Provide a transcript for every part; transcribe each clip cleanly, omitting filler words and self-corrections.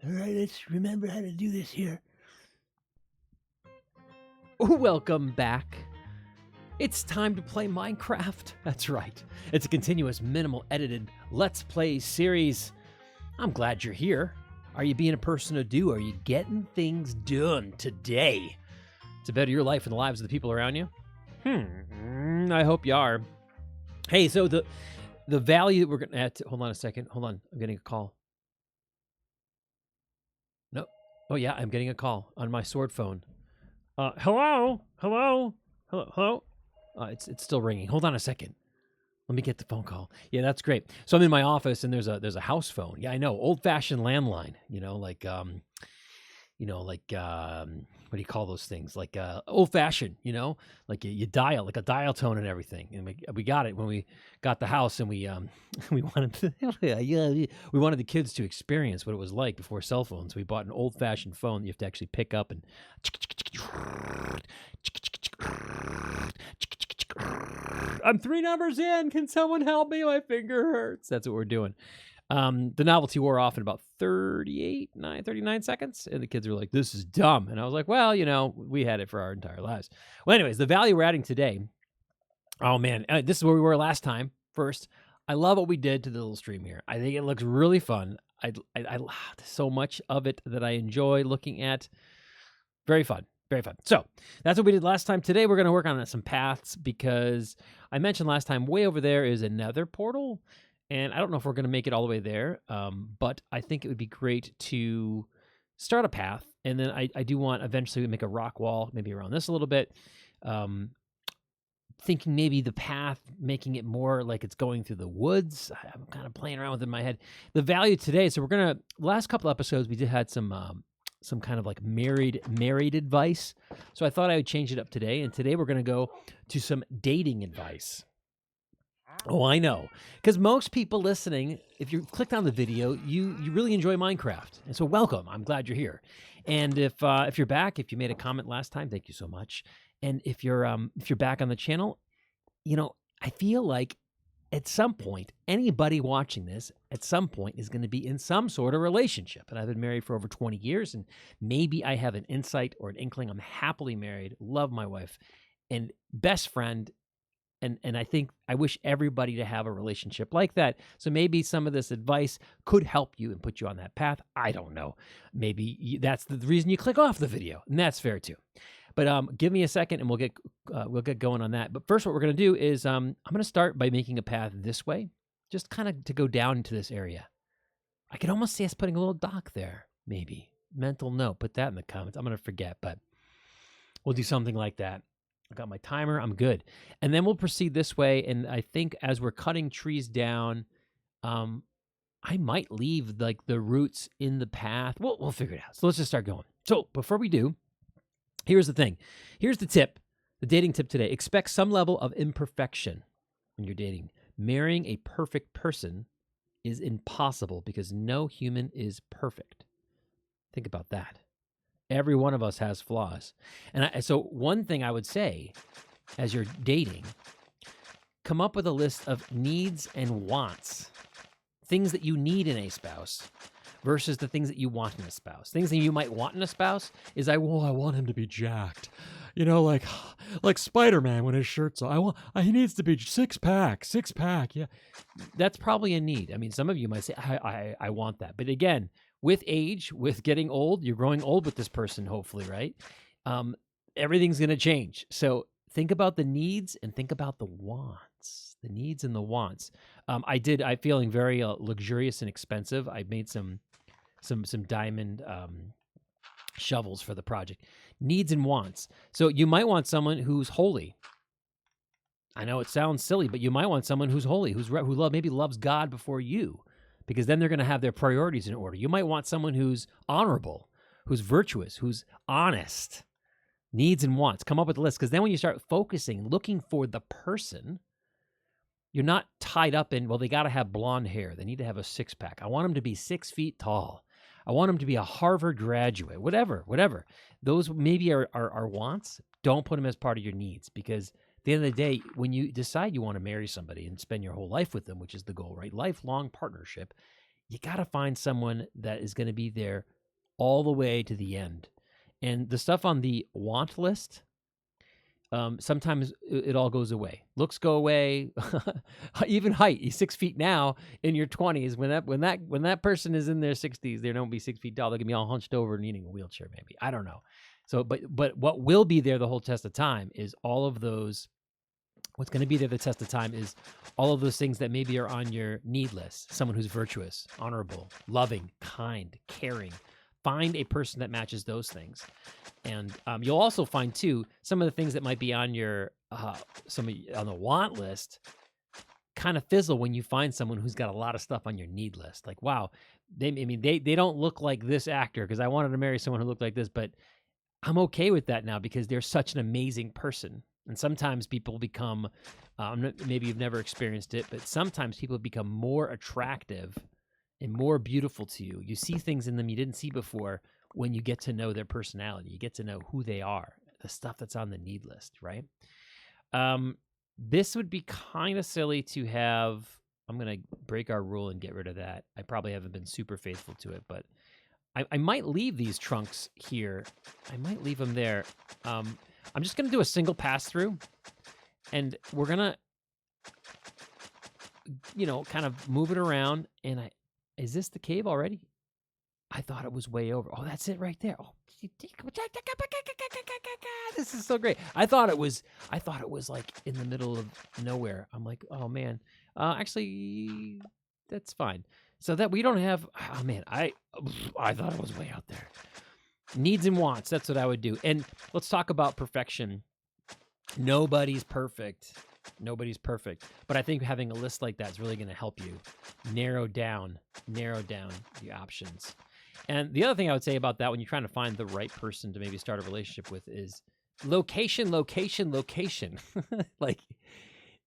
All right, let's remember how to do this here. Welcome back. It's time to play Minecraft. That's right. It's a continuous, minimal edited Let's Play series. I'm glad you're here. Are you being a person of do? Are you getting things done today to better your life and the lives of the people around you? I hope you are. Hey, so the value that we're going to add hold on a second. Hold on. I'm getting a call. No. Oh, yeah, I'm getting a call on my sword phone. Hello? It's still ringing. Hold on a second. Let me get the phone call. Yeah, that's great. So I'm in my office and there's a house phone. Yeah, I know, old-fashioned landline. What do you call those things? Like old-fashioned. Like you dial, like a dial tone and everything. And we got it when we got the house, and we wanted we wanted the kids to experience what it was like before cell phones. We bought an old-fashioned phone that you have to actually pick up and. I'm 3 numbers in. Can someone help me? My finger hurts. That's what we're doing. The novelty wore off in about 39 seconds. And the kids were like, this is dumb. And I was like, well, we had it for our entire lives. Well, anyways, the value we're adding today. Oh, man. This is where we were last time. First, I love what we did to the little stream here. I think it looks really fun. I so much of it that I enjoy looking at. Very fun. Very fun. So that's what we did last time. Today, we're going to work on some paths because I mentioned last time way over there is a nether portal. And I don't know if we're going to make it all the way there, but I think it would be great to start a path. And then I do want eventually to make a rock wall, maybe around this a little bit. Thinking maybe the path, making it more like it's going through the woods. I'm kind of playing around with it in my head. The value today, so we're going to, last couple episodes, we did had some kind of like married advice. So I thought I would change it up today. And today we're going to go to some dating advice. Oh, I know. Because most people listening, if you clicked on the video, you really enjoy Minecraft. And so welcome. I'm glad you're here. And if you're back, if you made a comment last time, thank you so much. And if you're back on the channel, I feel like at some point, anybody watching this at some point is going to be in some sort of relationship. And I've been married for over 20 years, and maybe I have an insight or an inkling. I'm happily married, love my wife, and best friend. And I think I wish everybody to have a relationship like that. So maybe some of this advice could help you and put you on that path. I don't know. Maybe that's the reason you click off the video, and that's fair too. But give me a second, and we'll get going on that. But first, what we're going to do is I'm going to start by making a path this way, just kind of to go down into this area. I could almost see us putting a little dock there, maybe. Mental note. Put that in the comments. I'm going to forget, but we'll do something like that. I got my timer. I'm good. And then we'll proceed this way. And I think as we're cutting trees down, I might leave like the roots in the path. We'll figure it out. So let's just start going. So before we do, here's the thing. Here's the tip, the dating tip today. Expect some level of imperfection when you're dating. Marrying a perfect person is impossible because no human is perfect. Think about that. Every one of us has flaws. And so one thing I would say as you're dating, come up with a list of needs and wants, things that you need in a spouse versus the things that you want in a spouse. Things that you might want in a spouse is I want him to be jacked. Like Spider-Man when his shirt's on. He needs to be six pack. Yeah. That's probably a need. I mean, some of you might say, I want that. But again, with age, with getting old, you're growing old with this person, hopefully, right? Everything's going to change. So think about the needs and think about the wants, the needs and the wants. I'm feeling very luxurious and expensive. I made some diamond shovels for the project. Needs and wants. So you might want someone who's holy. I know it sounds silly, but you might want someone who's holy, who maybe loves God before you, because then they're going to have their priorities in order. You might want someone who's honorable, who's virtuous, who's honest. Needs and wants. Come up with a list, because then when you start focusing, looking for the person, you're not tied up in, well, they got to have blonde hair. They need to have a six-pack. I want them to be 6 feet tall. I want them to be a Harvard graduate, whatever. Those maybe are wants. Don't put them as part of your needs, because at the end of the day, when you decide you want to marry somebody and spend your whole life with them, which is the goal, right? Lifelong partnership, you got to find someone that is going to be there all the way to the end. And the stuff on the want list, sometimes it all goes away. Looks go away. Even height. You're 6 feet now in your 20s. When that person is in their 60s, they don't be 6 feet tall. They're gonna be all hunched over and needing a wheelchair, maybe. I don't know. So, but what will be there the whole test of time is all of those. What's going to be there the test of time is all of those things that maybe are on your need list. Someone who's virtuous, honorable, loving, kind, caring. Find a person that matches those things. And you'll also find, too, some of the things that might be on your on the want list kind of fizzle when you find someone who's got a lot of stuff on your need list. Like, wow, they don't look like this actor because I wanted to marry someone who looked like this, but I'm okay with that now because they're such an amazing person. And sometimes people become, maybe you've never experienced it, but sometimes people become more attractive and more beautiful to you. You see things in them you didn't see before when you get to know their personality. You get to know who they are, the stuff that's on the need list, right? This would be kind of silly to have. I'm going to break our rule and get rid of that. I probably haven't been super faithful to it, but I might leave these trunks here. I might leave them there. I'm just going to do a single pass through, and we're going to, kind of move it around. And is this the cave already? I thought it was way over. Oh, that's it right there. Oh, this is so great. I thought it was like in the middle of nowhere. I'm like, oh man, actually that's fine. So that we don't have, oh man, I thought it was way out there. Needs and wants, that's what I would do. And let's talk about perfection. Nobody's perfect. But I think having a list like that is really going to help you narrow down the options. And the other thing I would say about that when you're trying to find the right person to maybe start a relationship with is location. Like,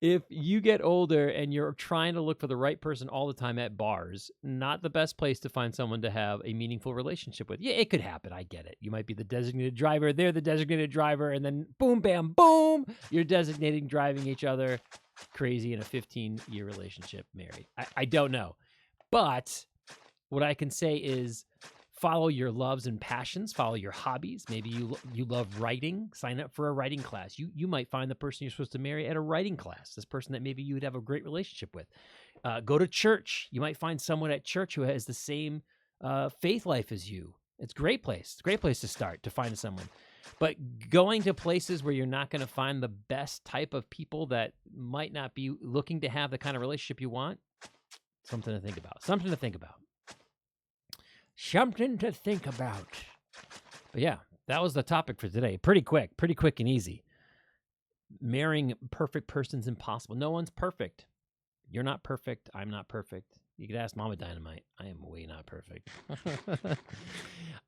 if you get older and you're trying to look for the right person all the time at bars, not the best place to find someone to have a meaningful relationship with. Yeah, it could happen. I get it. You might be the designated driver. They're the designated driver. And then boom, bam, boom, you're designating driving each other crazy in a 15-year relationship, married. I don't know. But what I can say is follow your loves and passions, follow your hobbies. Maybe you love writing, sign up for a writing class. You might find the person you're supposed to marry at a writing class, this person that maybe you would have a great relationship with. Go to church. You might find someone at church who has the same faith life as you. It's a great place. It's a great place to start, to find someone. But going to places where you're not going to find the best type of people that might not be looking to have the kind of relationship you want, something to think about. But yeah, that was the topic for today. Pretty quick and easy. Marrying perfect person's impossible. No one's perfect. You're not perfect. I'm not perfect. You could ask Mama Dynamite. I am way not perfect.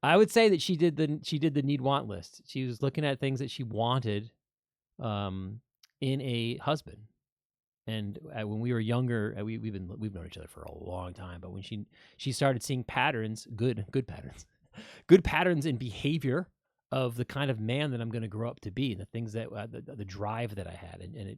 I would say that she did the need want list. She was looking at things that she wanted in a husband. And when we were younger, we've known each other for a long time. But when she started seeing patterns, good patterns in behavior of the kind of man that I'm going to grow up to be, the things that the drive that I had, and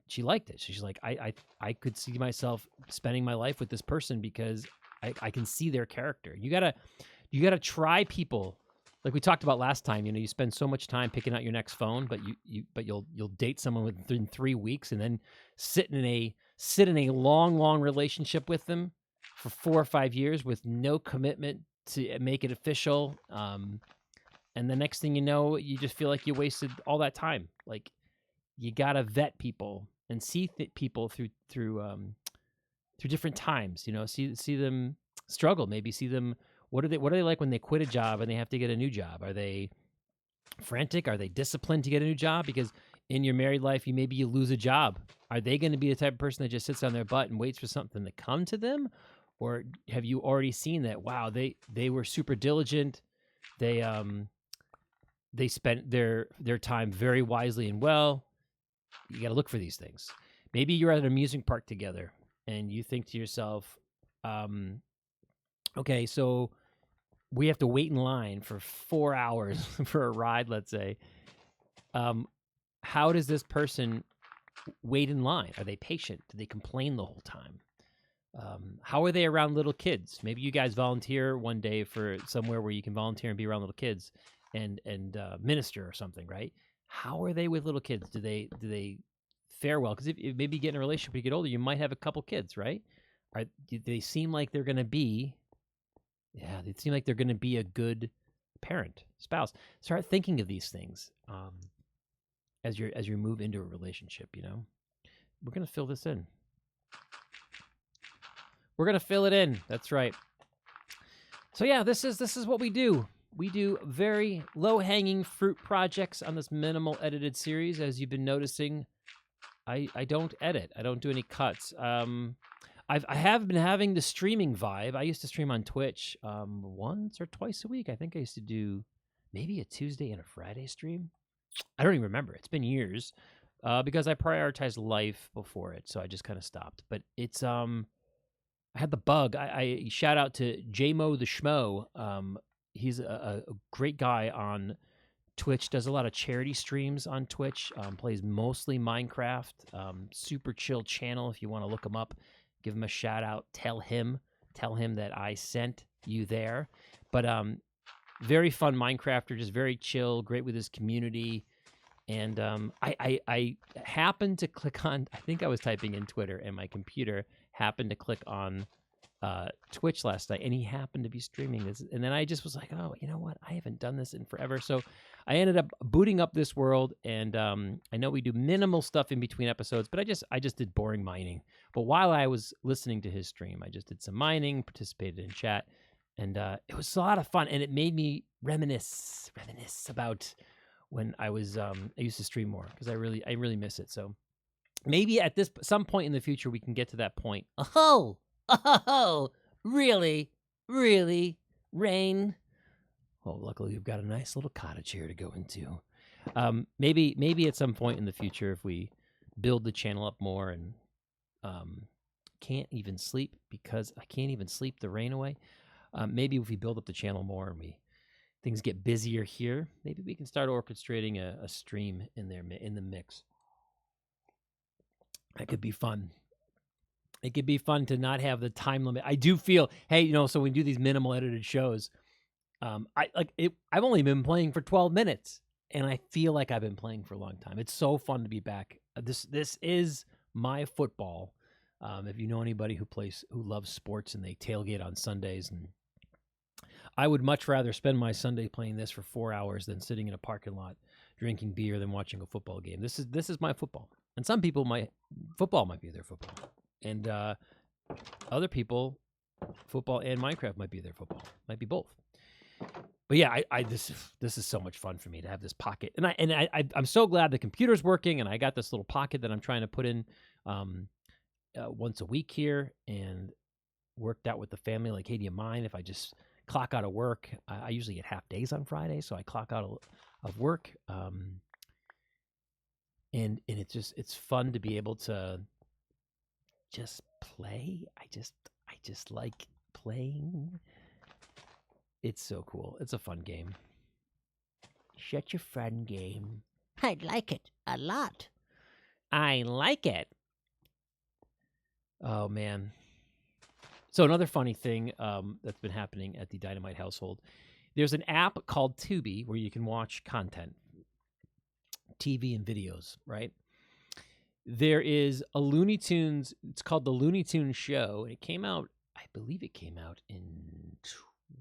she liked it. She's like, I could see myself spending my life with this person because I can see their character. You gotta try people. Like we talked about last time, you spend so much time picking out your next phone, but you'll date someone within 3 weeks and then sit in a long relationship with them for 4 or 5 years with no commitment to make it official. And the next thing you know, you just feel like you wasted all that time. Like, you gotta vet people and see people through different times. See them struggle. Maybe see them. What are they like when they quit a job and they have to get a new job? Are they frantic? Are they disciplined to get a new job? Because in your married life, maybe you lose a job. Are they going to be the type of person that just sits on their butt and waits for something to come to them? Or have you already seen that? Wow, they were super diligent. They spent their time very wisely and well. You got to look for these things. Maybe you're at an amusement park together and you think to yourself, okay, so we have to wait in line for 4 hours for a ride, let's say. How does this person wait in line? Are they patient? Do they complain the whole time? How are they around little kids? Maybe you guys volunteer one day for somewhere where you can volunteer and be around little kids and minister or something, right? How are they with little kids? Do they fare well? Because if maybe you get in a relationship when you get older, you might have a couple kids, right? Do they seem like they're going to be? Yeah, they seem like they're going to be a good parent, spouse. Start thinking of these things as you move into a relationship. We're going to fill this in. We're going to fill it in. That's right. So yeah, this is what we do. We do very low-hanging fruit projects on this minimal edited series. As you've been noticing, I don't edit. I don't do any cuts. I have been having the streaming vibe. I used to stream on Twitch once or twice a week. I think I used to do maybe a Tuesday and a Friday stream. I don't even remember. It's been years because I prioritized life before it, so I just kind of stopped. But it's I had the bug. I shout out to JMO the Schmo. He's a great guy on Twitch, does a lot of charity streams on Twitch, plays mostly Minecraft. Super chill channel if you want to look him up. Give him a shout out. Tell him that I sent you there. But very fun Minecrafter, just very chill, great with his community. And I happened to click on, I think I was typing in Twitter, and my computer happened to click on Twitch last night, and he happened to be streaming this. And then I just was like, oh, you know what? I haven't done this in forever. So I ended up booting up this world, and I know we do minimal stuff in between episodes, but I just did boring mining. But while I was listening to his stream, I just did some mining, participated in chat, and it was a lot of fun, and it made me reminisce about when I used to stream more, because I really miss it. So maybe at some point in the future we can get to that point. Oh, really, Rain? Well, luckily we've got a nice little cottage here to go into. Maybe at some point in the future, if we build the channel up more and can't even sleep because I can't even sleep the rain away. Maybe if we build up the channel more and things get busier here, maybe we can start orchestrating a stream in the mix. That could be fun. It could be fun to not have the time limit. I do feel, hey, so when we do these minimal edited shows, I've only been playing for 12 minutes, and I feel like I've been playing for a long time. It's so fun to be back. This is my football. If you know anybody who loves sports and they tailgate on Sundays, and I would much rather spend my Sunday playing this for 4 hours than sitting in a parking lot drinking beer than watching a football game. This is my football. And some people football might be their football. And other people, football and Minecraft might be their football. Might be both. But yeah, this is so much fun for me to have this pocket. And I'm so glad the computer's working, and I got this little pocket that I'm trying to put in once a week here, and worked out with the family. Like, hey, do you mind if I just clock out of work? I usually get half days on Friday, so I clock out of work. And it's fun to be able to just play. I just like playing. It's so cool. It's a fun game. Such a fun game. I like it a lot. I like it. Oh, man. So another funny thing that's been happening at the Dynamite household, there's an app called Tubi where you can watch content, TV and videos, right? There is a Looney Tunes, it's called The Looney Tunes Show, and it came out, I believe it came out in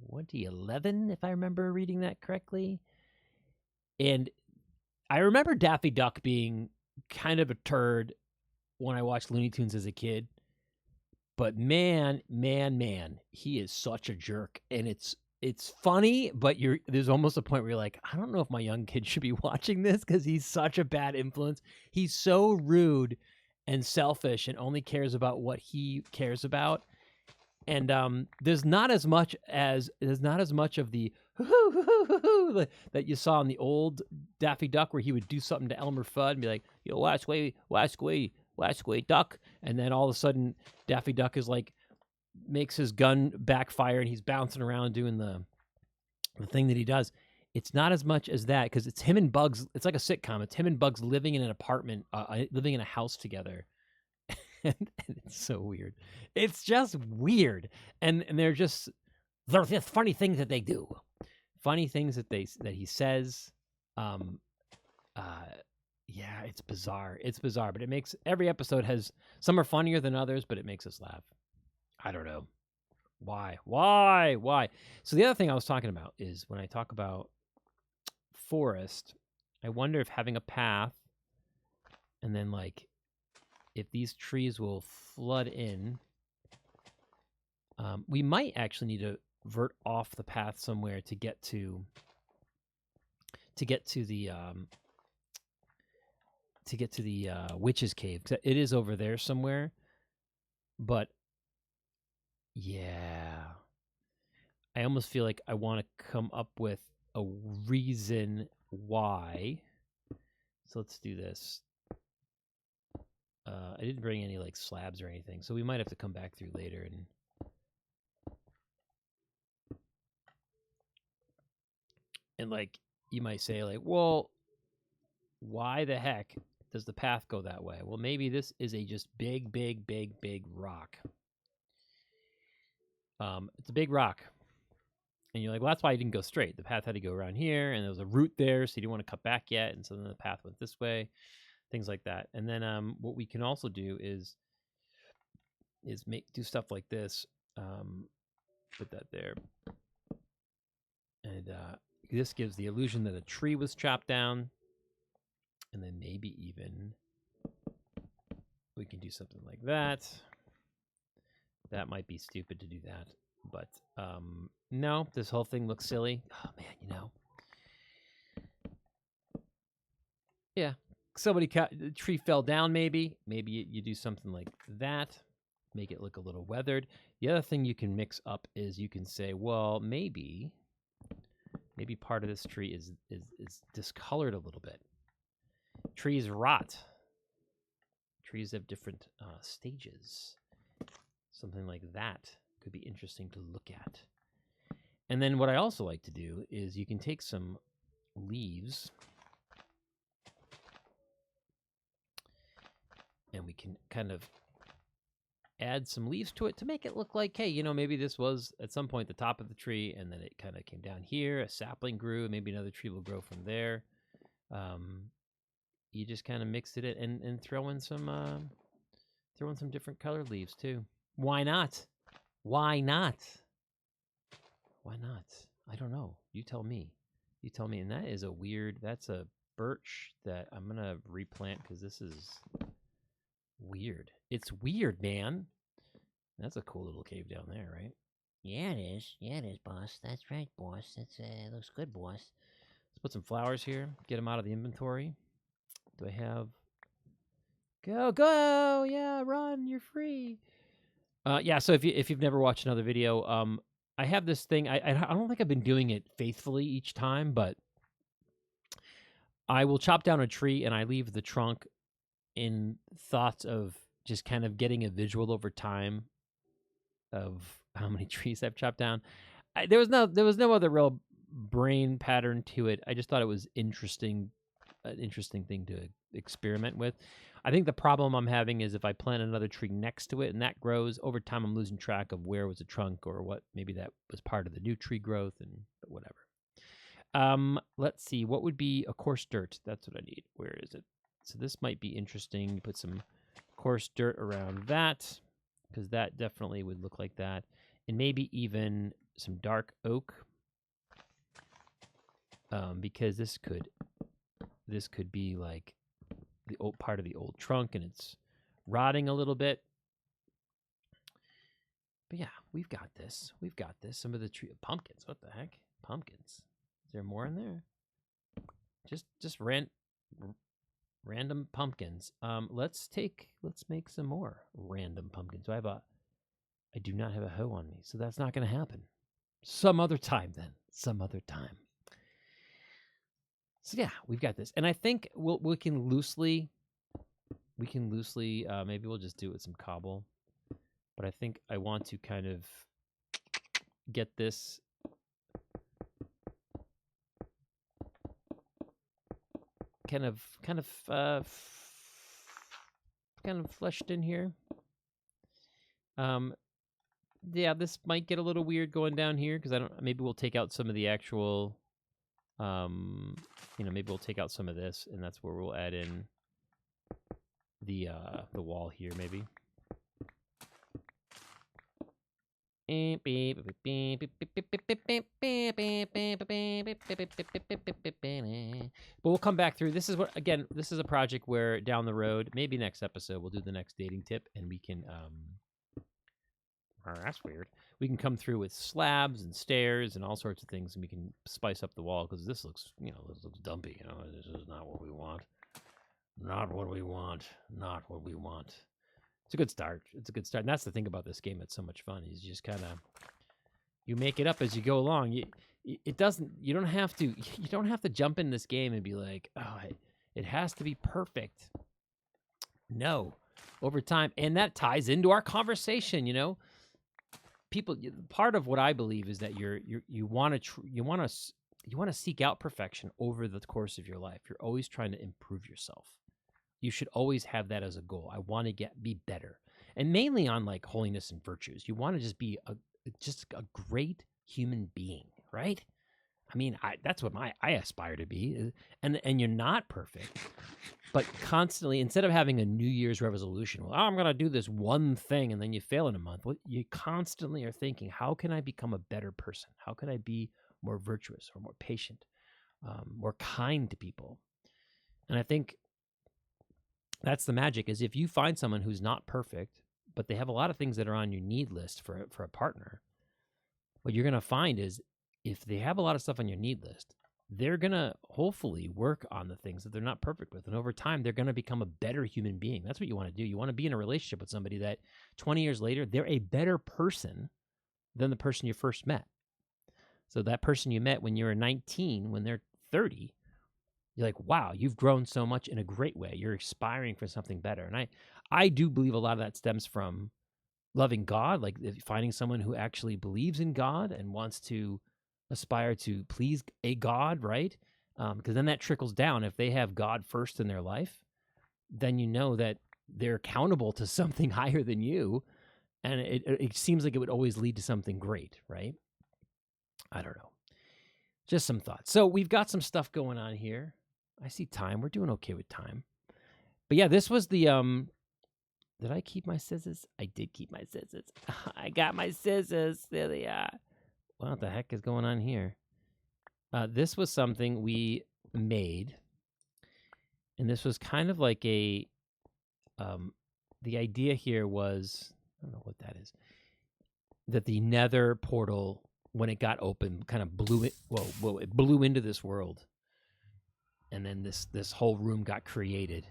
2011, if I remember reading that correctly. And I remember Daffy Duck being kind of a turd when I watched Looney Tunes as a kid. But man, he is such a jerk. And it's funny, but there's almost a point where you're like, I don't know if my young kid should be watching this because he's such a bad influence. He's so rude and selfish and only cares about what he cares about. And there's not as much of the that you saw in the old Daffy Duck, where he would do something to Elmer Fudd and be like, yo, last way, duck. And then all of a sudden Daffy Duck is like, makes his gun backfire and he's bouncing around doing the thing that he does. It's not as much as that, because it's him and Bugs. It's like a sitcom. It's him and Bugs living in an apartment, living in a house together. and it's so weird. It's just weird, and they're just funny things that they do, funny things that he says. Yeah, it's bizarre. It's bizarre, but it makes every episode has some are funnier than others, but it makes us laugh. I don't know why. So the other thing I was talking about is when I talk about forest, I wonder if having a path and then like if these trees will flood in. We might actually need to vert off the path somewhere to get to the witch's cave. It is over there somewhere, but yeah, I almost feel like I want to come up with a reason why. So let's do this. I didn't bring any like slabs or anything, so we might have to come back through later and like you might say like, well, why the heck does the path go that way? Well, maybe this is a just big rock. It's a big rock. And you're like, well, that's why you didn't go straight. The path had to go around here, and there was a route there, so you didn't want to cut back yet. And so then the path went this way, things like that. And then what we can also do is do stuff like this. Put that there. And this gives the illusion that a tree was chopped down. And then maybe even we can do something like that. That might be stupid to do that. But no, this whole thing looks silly. Oh, man, Yeah. The tree fell down maybe. Maybe you do something like that. Make it look a little weathered. The other thing you can mix up is you can say, well, maybe part of this tree is discolored a little bit. Trees rot. Trees have different stages. Something like that could be interesting to look at. And then what I also like to do is you can take some leaves and we can kind of add some leaves to it to make it look like, hey, maybe this was at some point the top of the tree and then it kind of came down here, a sapling grew, maybe another tree will grow from there. You just kind of mixed it and throw in some different colored leaves too. Why not? Why not? Why not? I don't know. You tell me. And that is that's a birch that I'm going to replant because this is weird. It's weird, man. That's a cool little cave down there, right? Yeah, it is. Yeah, it is, boss. That's right, boss. That's looks good, boss. Let's put some flowers here. Get them out of the inventory. Do I have... Go! Yeah, run. You're free. Yeah, so if you've never watched another video, I have this thing. I don't think I've been doing it faithfully each time, but I will chop down a tree and I leave the trunk in thoughts of just kind of getting a visual over time of how many trees I've chopped down. There was no other real brain pattern to it. I just thought it was an interesting thing to experiment with. I think the problem I'm having is if I plant another tree next to it and that grows, over time I'm losing track of where was a trunk or what, maybe that was part of the new tree growth but whatever. Let's see, what would be a coarse dirt? That's what I need. Where is it? So this might be interesting. You put some coarse dirt around that because that definitely would look like that. And maybe even some dark oak because this could be like the old part of the old trunk and it's rotting a little bit. But yeah, we've got this. Some of the pumpkins. What the heck? Pumpkins. Is there more in there? Just random pumpkins. Let's make some more random pumpkins. I do not have a hoe on me, so that's not going to happen. Some other time then. Some other time. So yeah, we've got this, and I think we can loosely. Maybe we'll just do it with some cobble, but I think I want to kind of get this kind of fleshed in here. Yeah, this might get a little weird going down here because I don't. Maybe we'll take out some of the actual. Maybe we'll take out some of this, and that's where we'll add in the wall here, maybe. But we'll come back through. This is this is a project where down the road, maybe next episode, we'll do the next dating tip, and we can that's weird. We can come through with slabs and stairs and all sorts of things, and we can spice up the wall because this looks, this looks dumpy. This is not what we want. Not what we want. Not what we want. It's a good start. It's a good start. And that's the thing about this game. It's so much fun. You just kind of, you make it up as you go along. You don't have to jump in this game and be like, oh, it has to be perfect. No, over time. And that ties into our conversation, People, part of what I believe is that you want to seek out perfection over the course of your life. You're always trying to improve yourself. You should always have that as a goal. I want to be better, and mainly on like holiness and virtues. You want to just be a great human being, right? I mean, that's what I aspire to be, and you're not perfect, but constantly, instead of having a New Year's resolution, well, I'm going to do this one thing, and then you fail in a month. Well, you constantly are thinking, how can I become a better person? How can I be more virtuous or more patient, more kind to people? And I think that's the magic, is if you find someone who's not perfect, but they have a lot of things that are on your need list for a partner, what you're going to find is if they have a lot of stuff on your need list, they're going to hopefully work on the things that they're not perfect with. And over time, they're going to become a better human being. That's what you want to do. You want to be in a relationship with somebody that 20 years later, they're a better person than the person you first met. So that person you met when you were 19, when they're 30, you're like, wow, you've grown so much in a great way. You're aspiring for something better. And I do believe a lot of that stems from loving God, like finding someone who actually believes in God and wants to aspire to please a God, right? Because then that trickles down. If they have God first in their life, then you know that they're accountable to something higher than you. And it seems like it would always lead to something great, right? I don't know. Just some thoughts. So we've got some stuff going on here. I see time. We're doing okay with time. But yeah, this was the did I keep my scissors? I did keep my scissors. I got my scissors. There they are. What the heck is going on here? This was something we made, and this was kind of like the idea here was, I don't know what that is, that the nether portal, when it got open, kind of blew it. Well, it blew into this world, and then this whole room got created.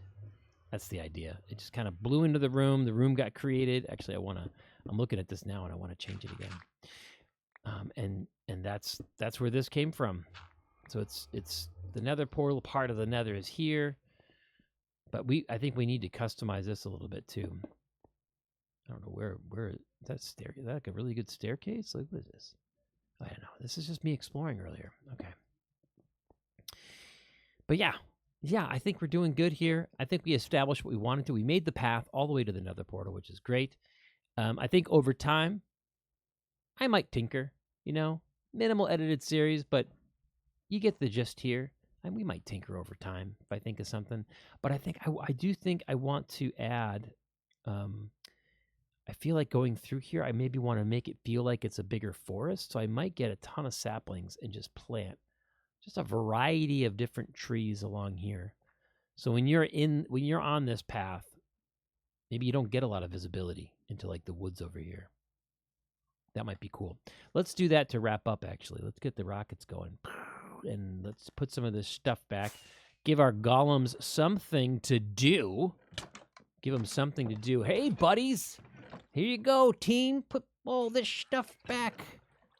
That's the idea. It just kind of blew into the room. The room got created. Actually, I'm looking at this now, and I want to change it again. And that's where this came from. So it's the nether portal. Part of the nether is here, but I think we need to customize this a little bit too. I don't know where that stair. Is that like a really good staircase? Like, what is this? I don't know. This is just me exploring earlier. Okay. But yeah, I think we're doing good here. I think we established what we wanted to. We made the path all the way to the nether portal, which is great. I think over time, I might tinker, minimal edited series, but you get the gist here. And we might tinker over time if I think of something. But I think I do think I want to add, I feel like going through here, I maybe want to make it feel like it's a bigger forest. So I might get a ton of saplings and just plant just a variety of different trees along here. So when you're on this path, maybe you don't get a lot of visibility into like the woods over here. That might be cool. Let's do that to wrap up, actually. Let's get the rockets going. And let's put some of this stuff back. Give our golems something to do. Give them something to do. Hey, buddies. Here you go, team. Put all this stuff back.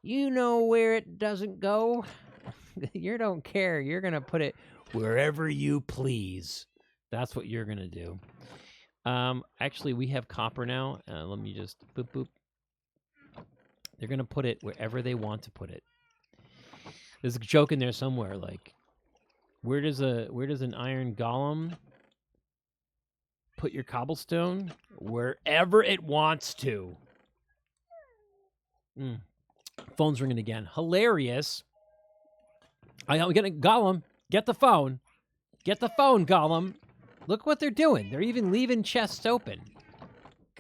You know where it doesn't go. You don't care. You're going to put it wherever you please. That's what you're going to do. Actually, we have copper now. Let me just boop, boop. They're going to put it wherever they want to put it. There's a joke in there somewhere, like, where does an iron golem put your cobblestone? Wherever it wants to. Phone's ringing again. Hilarious. I'm getting Gollum. Get the phone. Get the phone, Gollum. Look what they're doing. They're even leaving chests open.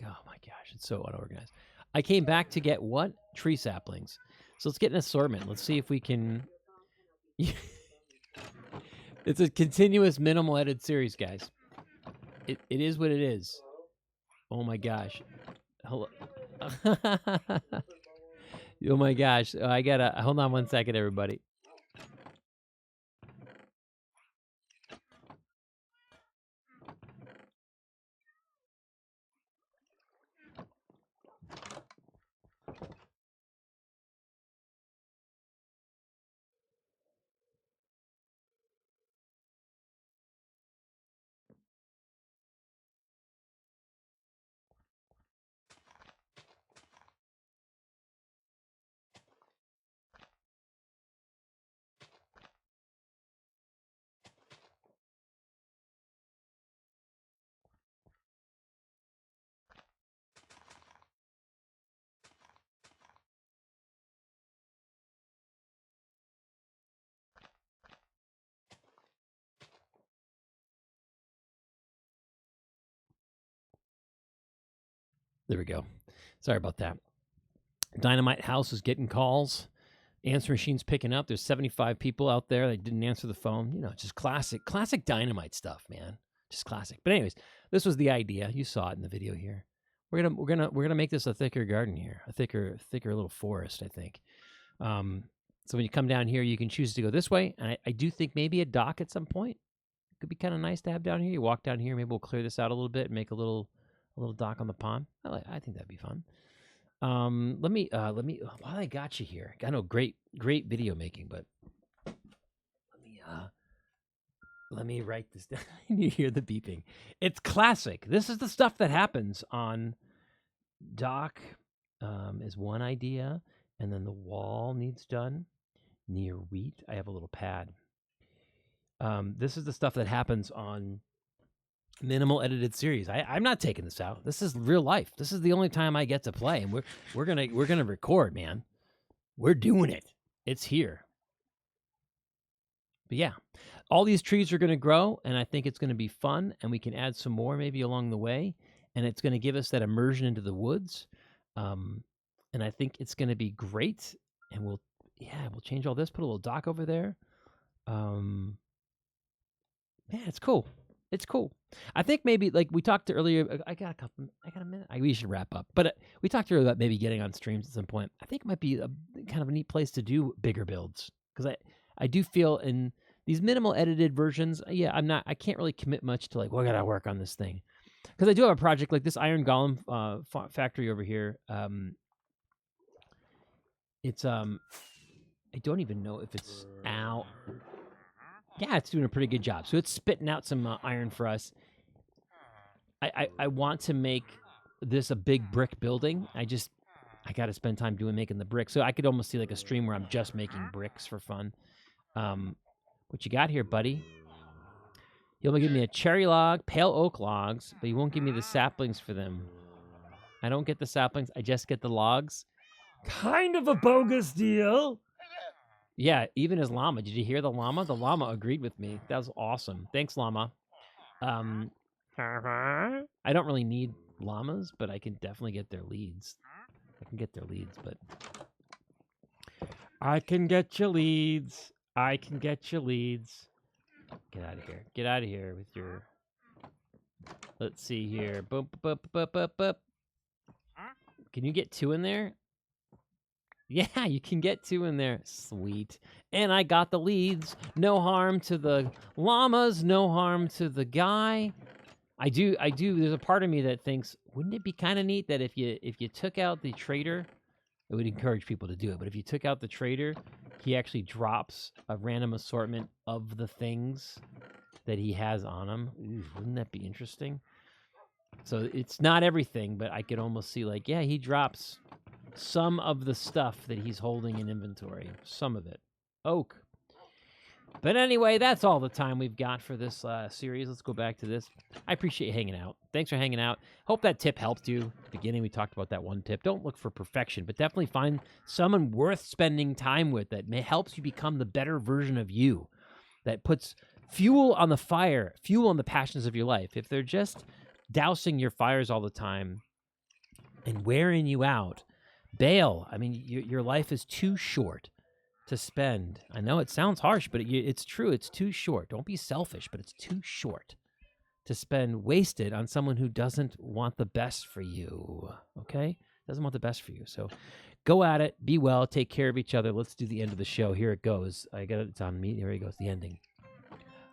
Oh my gosh, it's so unorganized. I came back to get what? Tree saplings. So let's get an assortment. Let's see if we can. It's a continuous minimal edit series, guys. It is what it is. Oh my gosh. Hello. Oh my gosh. I gotta hold on one second, everybody. There we go. Sorry about that. Dynamite House is getting calls. Answer machine's picking up. There's 75 people out there that didn't answer the phone. You know, just classic Dynamite stuff, man. Just classic. But anyways, this was the idea. You saw it in the video here. We're gonna make this a thicker garden here, a thicker little forest, I think. So when you come down here, you can choose to go this way, and I do think maybe a dock at some point could be kind of nice to have down here. You walk down here, maybe we'll clear this out a little bit and make a little dock on the pond. I think that'd be fun. Let me while I got you here, I know great video making, but let me write this down. You hear the beeping. It's classic. This is the stuff that happens on dock. Is one idea, and then the wall needs done near wheat. I have a little pad. This is the stuff that happens on minimal edited series. I'm not taking this out. This is real life. This is the only time I get to play, and we're gonna record, man. We're doing it. It's here. But yeah, all these trees are gonna grow, and I think it's gonna be fun, and we can add some more maybe along the way, and it's gonna give us that immersion into the woods. And I think it's gonna be great. And we'll change all this. Put a little dock over there. Yeah, it's cool. It's cool. I think maybe like we talked earlier. I got a minute. We should wrap up. But we talked earlier about maybe getting on streams at some point. I think it might be a kind of a neat place to do bigger builds, because I do feel in these minimal edited versions. Yeah, I can't really commit much to like, well, I gotta work on this thing, because I do have a project like this Iron Golem factory over here. It's I don't even know if it's out. Yeah, it's doing a pretty good job. So it's spitting out some iron for us. I want to make this a big brick building. I got to spend time making the bricks. So I could almost see like a stream where I'm just making bricks for fun. What you got here, buddy? You'll give me a cherry log, pale oak logs, but you won't give me the saplings for them. I don't get the saplings. I just get the logs. Kind of a bogus deal. Yeah, even as llama. Did you hear the llama? The llama agreed with me. That was awesome. Thanks, llama. I don't really need llamas, but I can definitely get their leads. I can get their leads, but I can get your leads. I can get your leads. Get out of here. Get out of here with your... Let's see here. Boop, boop, boop, boop, boop. Can you get 2 in there? Yeah, you can get 2 in there. Sweet. And I got the leads. No harm to the llamas. No harm to the guy. I do. There's a part of me that thinks, wouldn't it be kind of neat that if you took out the trader, it would encourage people to do it. But if you took out the trader, he actually drops a random assortment of the things that he has on him. Ooh, wouldn't that be interesting? So it's not everything, but I could almost see like, yeah, he drops some of the stuff that he's holding in inventory. Some of it. Oak. But anyway, that's all the time we've got for this series. Let's go back to this. I appreciate you hanging out. Thanks for hanging out. Hope that tip helped you. At the beginning, we talked about that one tip. Don't look for perfection, but definitely find someone worth spending time with that helps you become the better version of you, that puts fuel on the fire, fuel on the passions of your life. If they're just dousing your fires all the time and wearing you out, bail. I mean, your life is too short to spend. I know it sounds harsh, but it's true. It's too short. Don't be selfish, but it's too short to spend wasted on someone who doesn't want the best for you. Okay? Doesn't want the best for you. So go at it. Be well. Take care of each other. Let's do the end of the show. Here it goes. I got it. It's on me. Here it goes. The ending.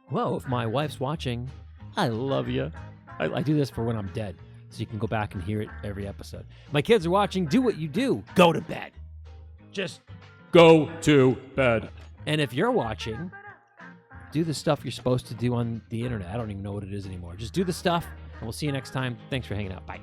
Whoa, if my wife's watching, I love you. I do this for when I'm dead, so you can go back and hear it every episode. My kids are watching. Do what you do. Go to bed. Just Go to bed. And if you're watching, do the stuff you're supposed to do on the internet. I don't even know what it is anymore. Just do the stuff, and we'll see you next time. Thanks for hanging out. Bye.